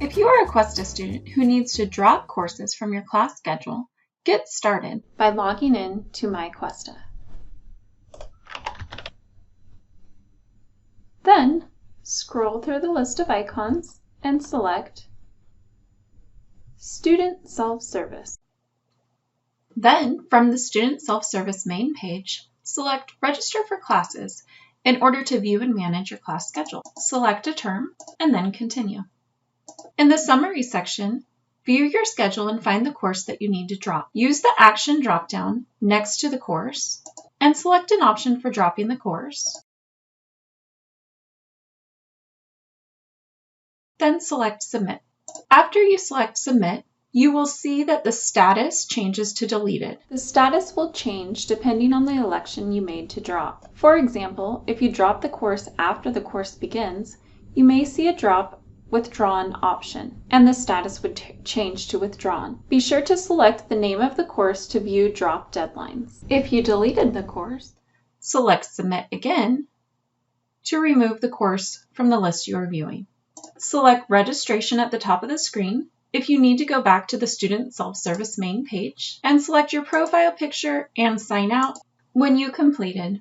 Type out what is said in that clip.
If you are a Cuesta student who needs to drop courses from your class schedule, get started by logging in to My Cuesta. Then, scroll through the list of icons and select Student Self-Service. Then, from the Student Self-Service main page, select Register for Classes in order to view and manage your class schedule. Select a term and then continue. In the Summary section, view your schedule and find the course that you need to drop. Use the Action drop-down next to the course and select an option for dropping the course. Then select Submit. After you select Submit, you will see that the status changes to deleted. The status will change depending on the election you made to drop. For example, if you drop the course after the course begins, you may see a drop withdrawn option, and the status would change to withdrawn. Be sure to select the name of the course to view drop deadlines. If you deleted the course, select Submit again to remove the course from the list you are viewing. Select Registration at the top of the screen if you need to go back to the Student Self-Service main page, and select your profile picture and sign out when you completed